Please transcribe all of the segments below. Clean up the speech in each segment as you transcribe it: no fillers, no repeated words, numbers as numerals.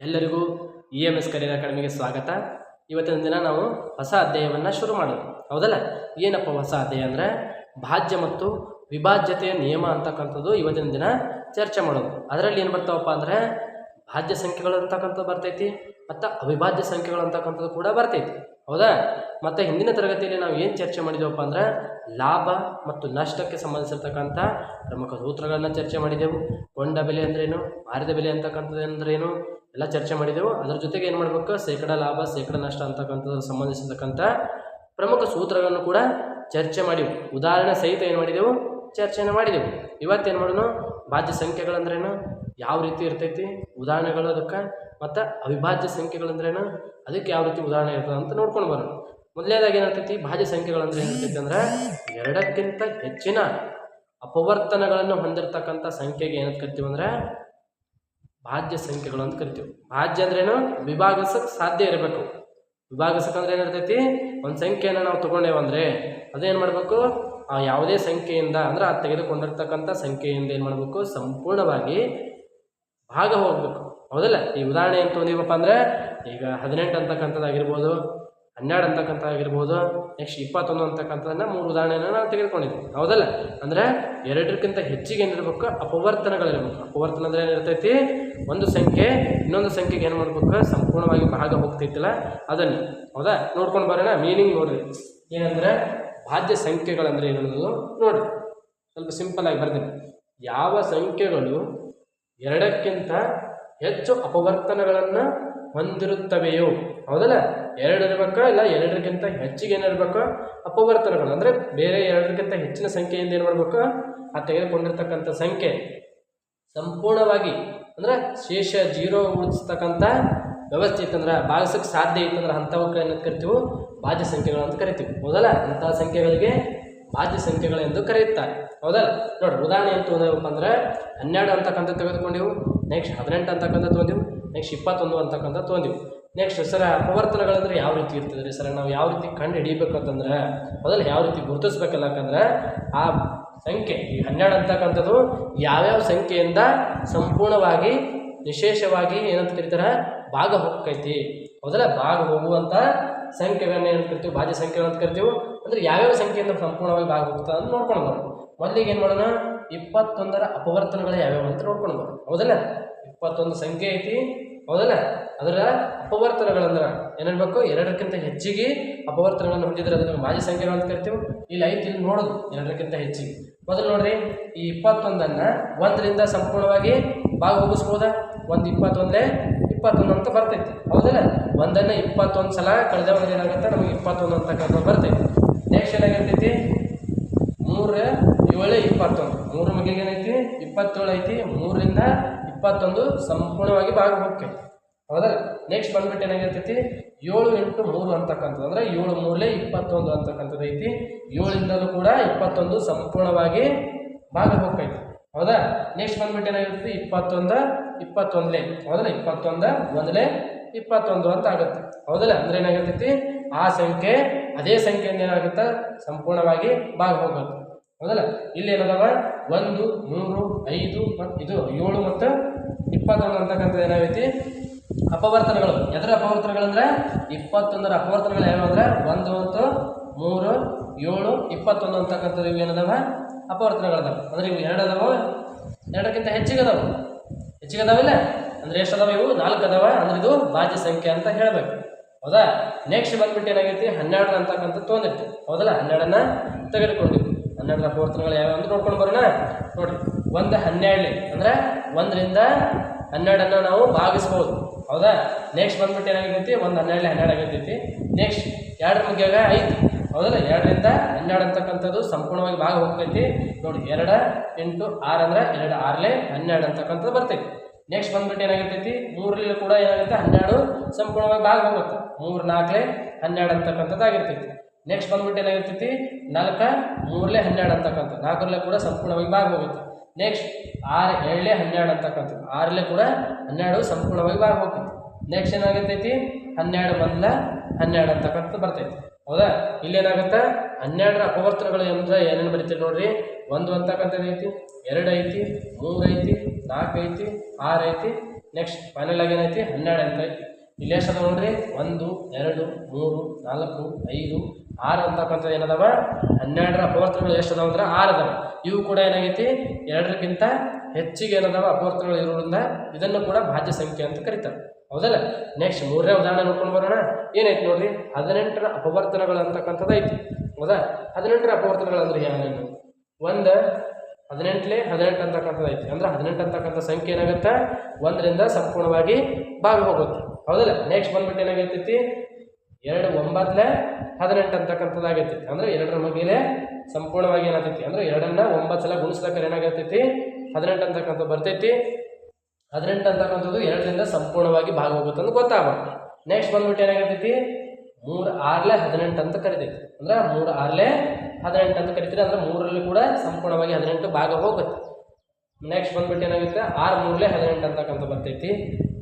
ಎಲ್ಲರಿಗೂ EMS career ಅಕಾಡೆಮಿಗೆ ಸ್ವಾಗತ. ಇವತ್ತಿನ ದಿನ ನಾವು ಹೊಸ ಅಧ್ಯಾಯವನ್ನು ಶುರು ಮಾಡೋದು ಹೌದಲ್ಲ. ಏನಪ್ಪ ಹೊಸ ಅಧ್ಯಾಯ ಅಂದರೆ ಭಾಜ್ಯ ಮತ್ತು ವಿಭಾಜ್ಯತೆಯ ನಿಯಮ ಅಂತಕ್ಕಂಥದ್ದು ಇವತ್ತಿನ ದಿನ ಚರ್ಚೆ ಮಾಡೋದು. ಅದರಲ್ಲಿ ಏನು ಬರ್ತಾವಪ್ಪ ಅಂದರೆ ಭಾಜ್ಯ ಸಂಖ್ಯೆಗಳು ಅಂತಕ್ಕಂಥದ್ದು ಬರ್ತೈತಿ ಮತ್ತು ಅವಿಭಾಜ್ಯ ಸಂಖ್ಯೆಗಳು ಅಂತಕ್ಕಂಥದ್ದು ಕೂಡ ಬರ್ತೈತಿ ಹೌದಾ. ಮತ್ತು ಹಿಂದಿನ ತರಗತಿಯಲ್ಲಿ ನಾವು ಏನು ಚರ್ಚೆ ಮಾಡಿದೆವಪ್ಪ ಅಂದರೆ ಲಾಭ ಮತ್ತು ನಷ್ಟಕ್ಕೆ ಸಂಬಂಧಿಸಿರ್ತಕ್ಕಂಥ ಪ್ರಮುಖ ಸೂತ್ರಗಳನ್ನು ಚರ್ಚೆ ಮಾಡಿದೆವು. ಕೊಂಡ ಬೆಲೆ ಅಂದ್ರೇನು, ಮಾರಿದ ಬೆಲೆ ಅಂತಕ್ಕಂಥದ್ದು ಅಂದ್ರೇನು ಎಲ್ಲ ಚರ್ಚೆ ಮಾಡಿದೆವು. ಅದರ ಜೊತೆಗೆ ಏನು ಮಾಡಬೇಕು, ಶೇಕಡ ಲಾಭ ಶೇಕಡ ನಷ್ಟ ಅಂತಕ್ಕಂಥದ್ದು ಸಂಬಂಧಿಸಿರ್ತಕ್ಕಂಥ ಪ್ರಮುಖ ಸೂತ್ರಗಳನ್ನು ಕೂಡ ಚರ್ಚೆ ಮಾಡಿವು. ಉದಾಹರಣೆ ಸಹಿತ ಏನು ಮಾಡಿದೆವು, ಚರ್ಚೆಯನ್ನು ಮಾಡಿದೆವು. ಇವತ್ತೇನು ಮಾಡೋಣ, ಭಾಜ್ಯ ಸಂಖ್ಯೆಗಳಂದ್ರೇನು, ಯಾವ ರೀತಿ ಇರ್ತೈತಿ ಉದಾಹರಣೆಗಳು ಅದಕ್ಕೆ, ಮತ್ತು ಅವಿಭಾಜ್ಯ ಸಂಖ್ಯೆಗಳಂದ್ರೇನು, ಅದಕ್ಕೆ ಯಾವ ರೀತಿ ಉದಾಹರಣೆ ಇರ್ತದೆ ಅಂತ ನೋಡ್ಕೊಂಡು ಬರೋಣ. ಮೊದಲನೇದಾಗಿ ಏನಿರ್ತೈತಿ, ಭಾಜ್ಯ ಸಂಖ್ಯೆಗಳಂದ್ರೆ ಏನಿರ್ತೈತಿ ಅಂದರೆ ಎರಡಕ್ಕಿಂತ ಹೆಚ್ಚಿನ ಅಪವರ್ತನಗಳನ್ನು ಹೊಂದಿರತಕ್ಕಂಥ ಸಂಖ್ಯೆಗೆ ಏನಂತ ಕರಿತೀವಿ ಅಂದರೆ ಭಾಜ್ಯ ಸಂಖ್ಯೆಗಳು ಅಂತ ಕರಿತೀವಿ. ಭಾಜ್ಯ ಅಂದ್ರೇನು, ವಿಭಾಗಿಸಕ್ಕೆ ಸಾಧ್ಯ ಇರಬೇಕು. ವಿಭಾಗಿಸಕ್ಕೆ ಅಂದ್ರೆ ಏನಿರ್ತೈತಿ, ಒಂದು ಸಂಖ್ಯೆಯನ್ನು ನಾವು ತೊಗೊಂಡೇವಂದರೆ ಅದೇನು ಮಾಡಬೇಕು, ಆ ಯಾವುದೇ ಸಂಖ್ಯೆಯಿಂದ ಅಂದ್ರೆ ಅದು ತೆಗೆದುಕೊಂಡಿರ್ತಕ್ಕಂಥ ಸಂಖ್ಯೆಯಿಂದ ಏನು ಮಾಡಬೇಕು, ಸಂಪೂರ್ಣವಾಗಿ ಭಾಗ ಹೋಗಬೇಕು ಹೌದಲ್ಲ. ಈ ಉದಾಹರಣೆ ಏನು ತೊಗೊಂಡಿವಪ್ಪ ಅಂದರೆ ಈಗ 18 ಅಂತಕ್ಕಂಥದ್ದಾಗಿರ್ಬೋದು, 12 ಅಂತಕ್ಕಂಥದ್ದಾಗಿರ್ಬೋದು, ನೆಕ್ಸ್ಟ್ 21 ಅಂತಕ್ಕಂಥದ್ದನ್ನು 3 ಉದಾಹರಣೆಯನ್ನು ನಾವು ತೆಗೆದುಕೊಂಡಿದ್ವಿ ಹೌದಲ್ಲ. ಅಂದರೆ ಎರಡಕ್ಕಿಂತ ಹೆಚ್ಚಿಗೆ ಏನಿರಬೇಕು, ಅಪವರ್ತನಗಳಿರಬೇಕು. ಅಪವರ್ತನ ಅಂದರೆ ಏನಿರ್ತೈತಿ, ಒಂದು ಸಂಖ್ಯೆ ಇನ್ನೊಂದು ಸಂಖ್ಯೆಗೆ ಏನು ಮಾಡ್ಬೇಕು, ಸಂಪೂರ್ಣವಾಗಿ ಭಾಗ ಹೋಗ್ತೈತಿಲ್ಲ ಅದನ್ನು ಹೌದಾ. ನೋಡ್ಕೊಂಡು ಬರೋಣ, ಮೀನಿಂಗ್ ನೋಡ್ರಿ. ಏನಂದರೆ ಭಾಜ್ಯ ಸಂಖ್ಯೆಗಳಂದ್ರೆ ಏನನ್ನೋದು ನೋಡ್ರಿ, ಸ್ವಲ್ಪ ಸಿಂಪಲ್ ಆಗಿ ಬರ್ತೀನಿ. ಯಾವ ಸಂಖ್ಯೆಗಳು ಎರಡಕ್ಕಿಂತ ಹೆಚ್ಚು ಅಪವರ್ತನಗಳನ್ನು ಹೊಂದಿರುತ್ತವೆಯೋ ಹೌದಲ್ಲ, ಎರಡು ಇರಬೇಕು ಇಲ್ಲ ಎರಡಕ್ಕಿಂತ ಹೆಚ್ಚಿಗೆ ಏನಿರಬೇಕು ಅಪವರ್ತನಗಳು, ಅಂದರೆ ಬೇರೆ ಎರಡಕ್ಕಿಂತ ಹೆಚ್ಚಿನ ಸಂಖ್ಯೆಯಿಂದ ಏನು ಮಾಡಬೇಕು, ಆ ತೆಗೆದುಕೊಂಡಿರ್ತಕ್ಕಂಥ ಸಂಖ್ಯೆ ಸಂಪೂರ್ಣವಾಗಿ ಅಂದರೆ ಶೇಷ 0 ಉಳಿಸ್ತಕ್ಕಂಥ ವ್ಯವಸ್ಥೆ ಇತ್ತಂದ್ರೆ, ಭಾಗಿಸಕ್ಕೆ ಸಾಧ್ಯ ಇತ್ತಂದ್ರೆ ಅಂಥವಕ್ಕೆ ಏನಂತ ಕರಿತೀವಿ, ಭಾಜ್ಯ ಸಂಖ್ಯೆಗಳು ಅಂತ ಕರಿತೀವಿ ಹೌದಲ್ಲ. ಅಂತಹ ಸಂಖ್ಯೆಗಳಿಗೆ ಭಾಜ್ಯ ಸಂಖ್ಯೆಗಳೆಂದು ಕರೆಯುತ್ತಾರೆ ಹೌದಲ್ಲ. ನೋಡ್ರಿ, ಉದಾಹರಣೆ ಏನು ತೊಗೊಂಡೇವಪ್ಪ ಅಂದರೆ 12 ಅಂತಕ್ಕಂಥ ತೆಗೆದುಕೊಂಡಿವು, ನೆಕ್ಸ್ಟ್ 18 ಅಂತಕ್ಕಂಥ ತೊಗೊಂಡಿವು, ನೆಕ್ಸ್ಟ್ 21 ಅಂತಕ್ಕಂಥ ತೊಗೊಂಡಿವು. ನೆಕ್ಸ್ಟ್ ಸರ ಅಪವರ್ತನಗಳಂದ್ರೆ ಯಾವ ರೀತಿ ಇರ್ತದೆ ರೀ ಸರ್, ನಾವು ಯಾವ ರೀತಿ ಕಂಡು ಹಿಡಿಬೇಕಂತಂದ್ರೆ ಹೌದಲ್ಲ, ಯಾವ ರೀತಿ ಗುರುತಿಸ್ಬೇಕಲ್ಲ. ಯಾಕಂದ್ರೆ ಆ ಸಂಖ್ಯೆ ಈ 12 ಅಂತಕ್ಕಂಥದ್ದು ಯಾವ್ಯಾವ ಸಂಖ್ಯೆಯಿಂದ ಸಂಪೂರ್ಣವಾಗಿ ವಿಶೇಷವಾಗಿ ಏನಂತ ಕರೀತಾರೆ, ಭಾಗ ಹೋಗ್ತೈತಿ ಹೌದಲ್ಲ. ಭಾಗ ಹೋಗುವಂಥ ಸಂಖ್ಯೆಗಳನ್ನ ಏನಂತ ಕರಿತೀವಿ, ಭಾಜ್ಯ ಸಂಖ್ಯೆಗಳು ಅಂತ ಕರಿತೀವಿ. ಅಂದರೆ ಯಾವ್ಯಾವ ಸಂಖ್ಯೆಯಿಂದ ಸಂಪೂರ್ಣವಾಗಿ ಭಾಗ ಹೋಗ್ತದೆ ಅಂತ ನೋಡ್ಕೊಂಡು ಬರೋಣ. ಮೊದಲಿಗೆ ಏನು ಮಾಡೋಣ, 21ರ ಅಪವರ್ತನಗಳು ಯಾವ್ಯಾವ ಅಂತ ನೋಡ್ಕೊಂಡು ಬರೋಣ ಹೌದಲ್ಲ. 21 ಸಂಖ್ಯೆ ಐತಿ ಹೌದಲ್ಲ, ಅದರ ಅಪವರ್ತನಗಳಂದ್ರೆ ಏನಿರಬೇಕು, ಎರಡಕ್ಕಿಂತ ಹೆಚ್ಚಿಗೆ ಅಪವರ್ತನಗಳನ್ನು ಹೊಂದಿದ್ರೆ ಅದನ್ನು ಭಾಜ್ಯ ಸಂಖ್ಯೆಗಳು ಅಂತ ಕರಿತೀವಿ. ಇಲ್ಲಿ ಐತಿ, ಇಲ್ಲಿ ನೋಡೋದು ಎರಡಕ್ಕಿಂತ ಹೆಚ್ಚಿಗೆ. ಮೊದಲು ನೋಡ್ರಿ, ಈ 21ನ್ನು 1ರಿಂದ ಸಂಪೂರ್ಣವಾಗಿ ಭಾಗ ಹೋಗಿಸ್ಬೋದಾ, 1 21 ಅಂತ ಬರ್ತೈತಿ ಹೌದಲ್ಲ. 1ನ್ನು 21 ಸಲ ಕಳೆದವಾಗ ಏನಾಗುತ್ತೆ, ನಮಗೆ 21 ಅಂತಕ್ಕಂಥ ಬರ್ತೈತಿ. ನೆಕ್ಸ್ಟ್ ಏನಾಗಿರ್ತೈತಿ, 3 7 21, 3 ಮಗಿಗೆ ಏನೈತಿ 27 ಐತಿ, 3ರಿಂದ 21 ಸಂಪೂರ್ಣವಾಗಿ ಭಾಗ ಹೋಗ್ತೈತಿ ಹೌದಲ್ಲ. ನೆಕ್ಸ್ಟ್ ಬಂದ್ಬಿಟ್ಟು ಏನಾಗಿರ್ತೈತಿ, 7 × 3 ಅಂತಕ್ಕಂಥದ್ದು ಅಂದರೆ 7 3 21 ಅಂತಕ್ಕಂಥದ್ದು ಐತಿ. 7ರಿಂದಲೂ ಕೂಡ 21 ಸಂಪೂರ್ಣವಾಗಿ ಭಾಗ ಹೋಗ್ತೈತಿ ಹೌದಾ. ನೆಕ್ಸ್ಟ್ ಬಂದ್ಬಿಟ್ಟು ಏನಾಗಿರ್ತೈತಿ, 21 21 ಹೌದಲ್ಲ, 21 1 21 ಅಂತ ಆಗುತ್ತೆ ಹೌದಲ್ಲ. ಅಂದ್ರೆ ಏನಾಗಿರ್ತೈತಿ, ಆ ಸಂಖ್ಯೆ ಅದೇ ಸಂಖ್ಯೆಯಿಂದ ಏನಾಗುತ್ತೆ, ಸಂಪೂರ್ಣವಾಗಿ ಭಾಗ ಹೋಗುತ್ತೆ ಹೌದಲ್ಲ. ಇಲ್ಲಿ ಏನದಾವ 1 3 5 ಮತ್ತು ಇದು 7 ಮತ್ತು 21 ಅಂತಕ್ಕಂಥದ್ದು ಏನಾಗೈತಿ ಅಪವರ್ತನಗಳು. ಎದರ ಅಪವರ್ತನಗಳಂದ್ರೆ 21ರ ಅಪವರ್ತನಗಳು ಯಾವ್ಯಾವಂದ್ರೆ 1 ಮತ್ತು 3 7 21 ಅಂತಕ್ಕಂಥದ್ದು ಇವು ಏನದಾವ ಅಪವರ್ತನಗಳದಾವ. ಅಂದ್ರೆ ಇವು 2 ಅದಾವ, 2ಕ್ಕಿಂತ ಹೆಚ್ಚಿಗೆ ಅದಾವಿಲ್ಲ ಅಂದ್ರೆ ಎಷ್ಟು ಅದಾವ, ಇವು 4 ಅದಾವ. ಅಂದ್ರೆ ಇದು ಭಾಜ್ಯ ಸಂಖ್ಯೆ ಅಂತ ಹೇಳಬೇಕು ಹೌದಾ. ನೆಕ್ಸ್ಟ್ ಬಂದ್ಬಿಟ್ಟು ಏನಾಗೈತಿ, 12 ಅಂತಕ್ಕಂಥ ತೊಗೊಂಡಿರ್ತೀವಿ ಹೌದಲ್ಲ. 12ನ್ನ ತೆಗೆದುಕೊಂಡಿವಿ. 12ರ ಅಪವರ್ತನಗಳು ಯಾವ್ಯಾವ ಅಂತ ನೋಡ್ಕೊಂಡು ಬರೋಣ. ನೋಡ್ರಿ, 1 12 ಅಂದ್ರೆ 1ರಿಂದ 12ನ್ನು ನಾವು ಭಾಗಿಸ್ಬೋದು ಹೌದಾ. ನೆಕ್ಸ್ಟ್ ಬಂದ್ಬಿಟ್ಟು ಏನಾಗಿರ್ತೈತಿ, 1 12 12 ಆಗಿರ್ತೈತಿ. ನೆಕ್ಸ್ಟ್ 2 ಮುಗಿಯಾಗ 5 ಹೌದಲ್ಲ, 2ರಿಂದ 12 ಅಂತಕ್ಕಂಥದ್ದು ಸಂಪೂರ್ಣವಾಗಿ ಭಾಗ ಹೋಗ್ತೈತಿ. ನೋಡಿ, 2 × 6 ಅಂದ್ರೆ 2 6 12 ಅಂತಕ್ಕಂಥದ್ದು ಬರ್ತೈತಿ. ನೆಕ್ಸ್ಟ್ ಬಂದ್ಬಿಟ್ಟು ಏನಾಗಿರ್ತೈತಿ, 3ರಲ್ಲಿ ಕೂಡ ಏನಾಗುತ್ತೆ 12 ಸಂಪೂರ್ಣವಾಗಿ ಭಾಗ ಹೋಗುತ್ತೆ. 3 4 12 ಅಂತಕ್ಕಂಥದ್ದು ಆಗಿರ್ತೈತಿ. ನೆಕ್ಸ್ಟ್ ಬಂದ್ಬಿಟ್ಟು ಏನಾಗಿರ್ತೈತಿ, 4 3 12 ಅಂತಕ್ಕಂಥದ್ದು, 4ರಲ್ಲಿ ಕೂಡ ಸಂಪೂರ್ಣವಾಗಿ ಭಾಗ ಹೋಗುತ್ತೆ. ನೆಕ್ಸ್ಟ್ 6 7 12 ಅಂತಕ್ಕಂಥದ್ದು, 6ರಲ್ಲಿ ಕೂಡ 12 ಸಂಪೂರ್ಣವಾಗಿ ಭಾಗ ಹೋಗ್ತೈತಿ. ನೆಕ್ಸ್ಟ್ ಏನಾಗಿರ್ತೈತಿ, 12 1 12 ಅಂತಕ್ಕಂಥದ್ದು ಬರ್ತೈತಿ ಹೌದಾ. ಇಲ್ಲಿ ಏನಾಗುತ್ತೆ, 12ರ ಅಪವರ್ತನಗಳು ಅಂದ್ರೆ ಏನೇನು ಬರೀತೀವಿ ನೋಡ್ರಿ. 1 ಅಂತಕ್ಕಂಥದ್ದು ಐತಿ, 2 ಐತಿ, 3 ಐತಿ, 4 ಐತಿ, 6 ಐತಿ, ನೆಕ್ಸ್ಟ್ ಫೈನಲ್ ಆಗಿ ಏನೈತಿ 12 ಅಂತ ಐತಿ. ಇಲ್ಲಿ ಎಷ್ಟು ಅದಾವ ನೋಡ್ರಿ 1 2 3 4 5 6 ಅಂತಕ್ಕಂಥದ್ದು ಏನದಾವ 12ರ ಅಪವರ್ತನಗಳು ಎಷ್ಟು ಅದಾವ ಅಂದ್ರೆ 6 ಅದಾವ. ಇವು ಕೂಡ ಏನಾಗೈತಿ 2ಕ್ಕಿಂತ ಹೆಚ್ಚಿಗೆ ಏನದಾವ ಅಪವರ್ತನಗಳು ಇರೋದ್ರಿಂದ ಇದನ್ನು ಕೂಡ ಭಾಜ್ಯ ಸಂಖ್ಯೆ ಅಂತ ಕರೀತಾರೆ. ಹೌದಲ್ಲ. ನೆಕ್ಸ್ಟ್ 3ನೇ ಉದಾಹರಣೆ ನೋಡ್ಕೊಂಡು ಬರೋಣ. ಏನೈತಿ ನೋಡ್ರಿ 18ರ ಅಪವರ್ತನಗಳು ಅಂತಕ್ಕಂಥದ್ದು ಐತಿ. ಹೌದಾ. 18ರ ಅಪವರ್ತನಗಳು ಅಂದ್ರೆ ಏನೇನು? 18 ಅಂತಕ್ಕಂಥದ್ದು ಐತಿ. ಅಂದ್ರೆ 18 ಅಂತಕ್ಕಂಥ ಸಂಖ್ಯೆ ಏನಾಗುತ್ತೆ 1ರಿಂದ ಸಂಪೂರ್ಣವಾಗಿ ಭಾಗ ಹೋಗುತ್ತೆ. ಹೌದಲ್ಲ. ನೆಕ್ಸ್ಟ್ ಬಂದ್ಬಿಟ್ಟು ಏನಾಗೈತಿ 2 9 18 ಅಂತಕ್ಕಂಥದ್ದು ಆಗೈತಿ. ಅಂದ್ರೆ 2ರ ಮಗಿಲೆ ಸಂಪೂರ್ಣವಾಗಿ ಏನಾಗ್ತೈತಿ ಅಂದ್ರೆ 2ನ್ನ 9 ಸಲ ಗುಣಿಸಿದಾಗ ಏನಾಗೈತಿ 18 ಅಂತಕ್ಕಂಥದ್ದು ಬರ್ತೈತಿ. 18 ಅಂತಕ್ಕಂಥದ್ದು 2ರಿಂದ ಸಂಪೂರ್ಣವಾಗಿ ಭಾಗ ಹೋಗುತ್ತೆ ಅಂತ ಗೊತ್ತಾಗಬೇಕು. ನೆಕ್ಸ್ಟ್ ಬಂದ್ಬಿಟ್ಟು ಏನಾಗೈತಿ 3 6 18 ಅಂತ ಕರಿತೈತಿ. ಅಂದ್ರೆ 3 6 18 ಅಂತ ಕರಿತೀರಿ. ಅಂದ್ರೆ 3ರಲ್ಲಿ ಕೂಡ ಸಂಪೂರ್ಣವಾಗಿ 18 ಭಾಗ ಹೋಗುತ್ತೆ. ನೆಕ್ಸ್ಟ್ ಬಂದ್ಬಿಟ್ಟು ಏನಾಗುತ್ತೆ 6 3 18 ಅಂತಕ್ಕಂಥ ಬರ್ತೈತಿ.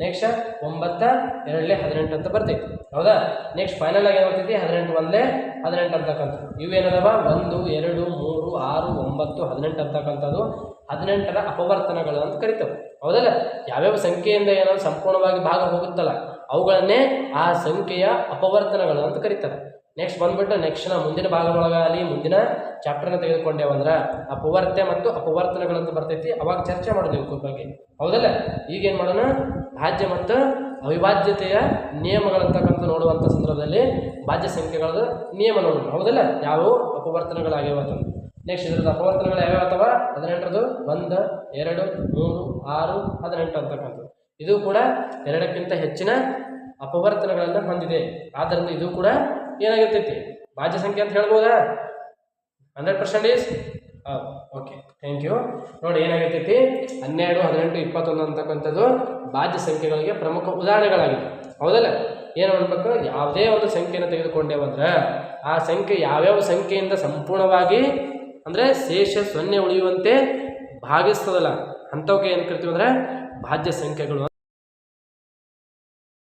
ನೆಕ್ಸ್ಟ್ 9 2 18 ಅಂತ ಬರ್ತೈತಿ. ಹೌದಾ. ನೆಕ್ಸ್ಟ್ ಫೈನಲ್ ಆಗಿ ಏನು ಬರ್ತೈತಿ 18 1 18 ಅಂತಕ್ಕಂಥ. ಇವೇನದವ 1 2 3 6 9 18 ಅಂತಕ್ಕಂಥದ್ದು 18ರ ಅಪವರ್ತನಗಳು ಅಂತ ಕರಿತವೆ. ಹೌದಲ್ಲ. ಯಾವ್ಯಾವ ಸಂಖ್ಯೆಯಿಂದ ಏನಾದ್ರು ಸಂಪೂರ್ಣವಾಗಿ ಭಾಗ ಹೋಗುತ್ತಲ್ಲ ಅವುಗಳನ್ನೇ ಆ ಸಂಖ್ಯೆಯ ಅಪವರ್ತನಗಳು ಅಂತ ಕರೀತಾರೆ. ನೆಕ್ಸ್ಟ್ ಬಂದ್ಬಿಟ್ಟು ನೆಕ್ಸ್ಟ್ ಮುಂದಿನ ಭಾಗದೊಳಗಾಗಲಿ ಮುಂದಿನ ಚಾಪ್ಟರ್ನ ತೆಗೆದುಕೊಂಡೇವಂದ್ರೆ ಅಪವರ್ತ್ಯ ಮತ್ತು ಅಪವರ್ತನಗಳಂತ ಬರ್ತೈತಿ. ಅವಾಗ ಚರ್ಚೆ ಮಾಡೋದು ಇವ್ರ ಬಗ್ಗೆ. ಹೌದಲ್ಲ. ಈಗೇನು ಮಾಡೋಣ ಭಾಜ್ಯ ಮತ್ತು ಅವಿಭಾಜ್ಯತೆಯ ನಿಯಮಗಳಂತಕ್ಕಂಥ ನೋಡುವಂಥ ಸಂದರ್ಭದಲ್ಲಿ ಭಾಜ್ಯ ಸಂಖ್ಯೆಗಳ ನಿಯಮ ನೋಡೋಣ. ಹೌದಲ್ಲ. ಯಾವ ಅಪವರ್ತನಗಳಾಗ್ಯಾವ ಅಂತ. ನೆಕ್ಸ್ಟ್ ಇದ್ರದ್ದು ಅಪವರ್ತನಗಳು ಯಾವ್ಯಾವ ಅಥವಾ 18ರದು 1 2 3 6 18 ಅಂತಕ್ಕಂಥದ್ದು. ಇದು ಕೂಡ 2ಕ್ಕಿಂತ ಹೆಚ್ಚಿನ ಅಪವರ್ತನಗಳನ್ನು ಹೊಂದಿದೆ. ಆದ್ದರಿಂದ ಇದು ಕೂಡ ಏನಾಗಿರ್ತೈತಿ ಭಾಜ್ಯ ಸಂಖ್ಯೆ ಅಂತ ಹೇಳ್ಬೋದಾ? 100% ಓಕೆ. Thank you. ನೋಡಿ ಏನಾಗಿರ್ತೈತಿ 12 18 21 ಅಂತಕ್ಕಂಥದ್ದು ಭಾಜ್ಯ ಸಂಖ್ಯೆಗಳಿಗೆ ಪ್ರಮುಖ ಉದಾಹರಣೆಗಳಾಗಿದೆ. ಹೌದಲ್ಲ. ಏನು ಅನ್ಬೇಕು ಯಾವುದೇ ಒಂದು ಸಂಖ್ಯೆಯನ್ನು ತೆಗೆದುಕೊಂಡೇವಂದ್ರೆ ಆ ಸಂಖ್ಯೆ ಯಾವ್ಯಾವ ಸಂಖ್ಯೆಯಿಂದ ಸಂಪೂರ್ಣವಾಗಿ ಅಂದರೆ ಶೇಷ 0 ಉಳಿಯುವಂತೆ ಭಾಗಿಸ್ತದಲ್ಲ ಅಂಥವಕ್ಕೆ ಏನು ಕರಿತೀವಿ ಅಂದರೆ ಭಾಜ್ಯ ಸಂಖ್ಯೆಗಳು.